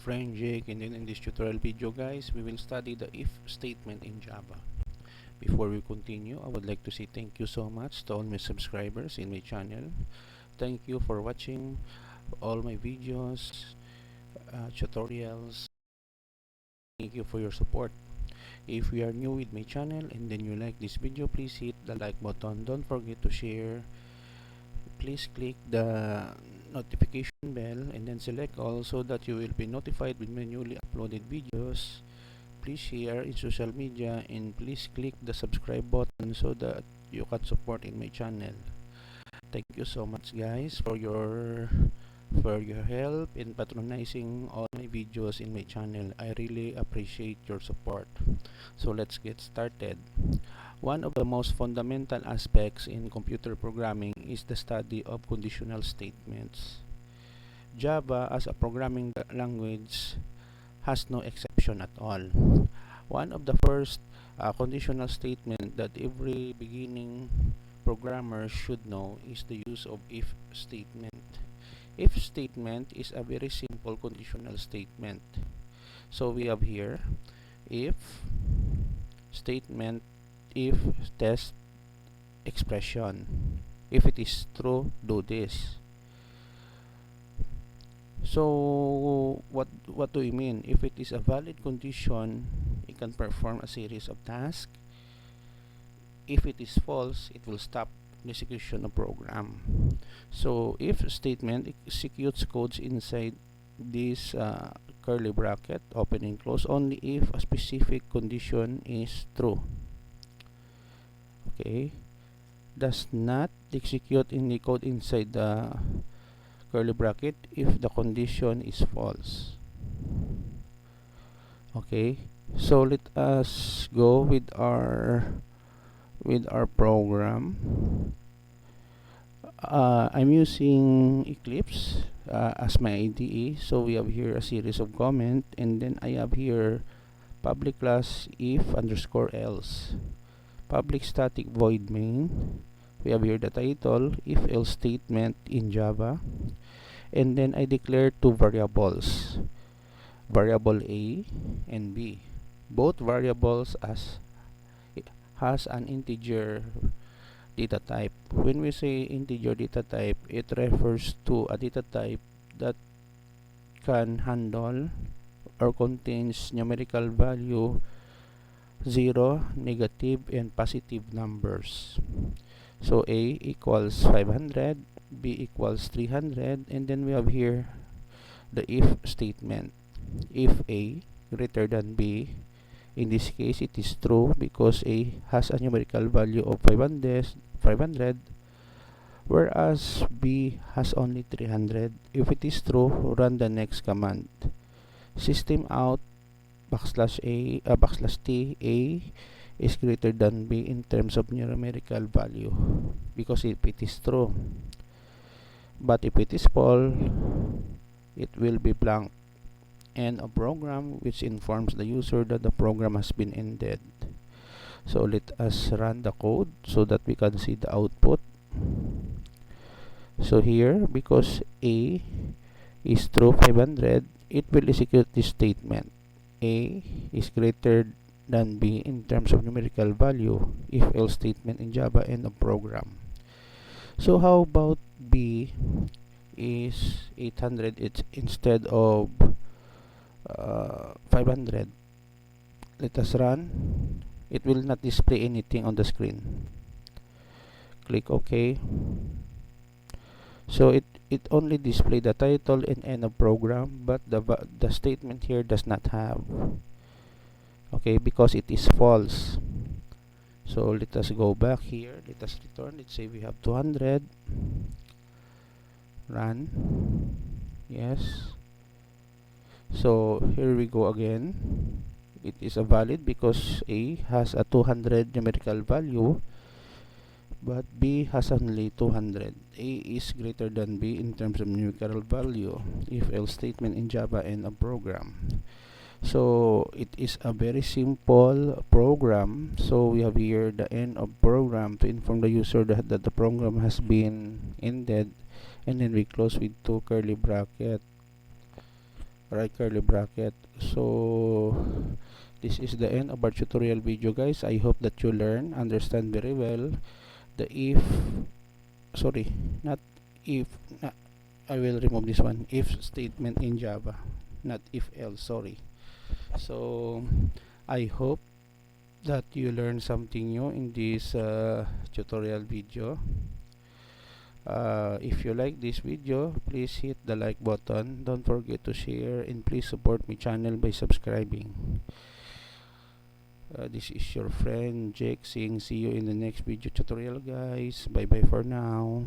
friend Jake, and then in this tutorial video guys we will study the if statement in Java. Before we continue, I would like to say thank you so much to all my subscribers in my channel. Thank you for watching all my videos, tutorials. Thank you for your support. If you are new with my channel and then you like this video, please hit the like button. Don't forget to share. Please click the notification bell and then select all so that you will be notified with my newly uploaded videos. Please share in social media and please click the subscribe button so that you can support in my channel. Thank you so much guys for your help in patronizing all my videos in my channel. I really appreciate your support. So let's get started. One of the most fundamental aspects in computer programming is the study of conditional statements. Java as a programming language has no exception at all. One of the first conditional statement that every beginning programmer should know is the use of if statement. If statement is a very simple conditional statement. So we have here if statement, if test expression. If it is true, do this. So what do we mean? If it is a valid condition, it can perform a series of tasks. If it is false, it will stop the execution of program. So if statement executes codes inside this curly bracket, open and close, only if a specific condition is true. Okay, does not execute any code inside the curly bracket if the condition is false. Okay, so let us go with our program. I'm using Eclipse as my IDE. So we have here a series of comment, and then I have here public class if underscore else, public static void main. We have here the title, if else statement in Java, and then I declare two variables, variable A and B. Both variables has an integer data type. When we say integer data type, it refers to a data type that can handle or contains numerical value 0, negative, and positive numbers. So A equals 500, B equals 300, and then we have here the if statement. If A greater than B, in this case it is true because A has a numerical value of 500, whereas B has only 300. If it is true, run the next command. System out \t A is greater than B in terms of numerical value, because if it is true. But if it is false, it will be blank. End of program, which informs the user that the program has been ended. So let us run the code so that we can see the output. So here, because A is true 500, it will execute this statement. A is greater than B in terms of numerical value, if else statement in Java, end of program. So how about B is 800 instead of 500? Let us run. It will not display anything on the screen. Click OK. So it only display the title and end of program, but the statement here does not have. Okay, because it is false. So let us go back here. Let us return. Let's say we have 200. Run. Yes. So here we go again. It is a valid because A has a 200 numerical value, but B has only 200. A is greater than B in terms of numerical value, if else statement in Java, end of program. So it is a very simple program. So we have here the end of program to inform the user that the program has been ended, and then we close with two curly bracket. right curly bracket. So this is the end of our tutorial video, guys. I hope that you understand very well the if, sorry, not if, I will remove this one, if statement in Java, not if else, sorry. So I hope that you learned something new in this tutorial video. If you like this video, please hit the like button. Don't forget to share, and please support my channel by subscribing. This is your friend Jake saying see you in the next video tutorial, guys. Bye bye for now.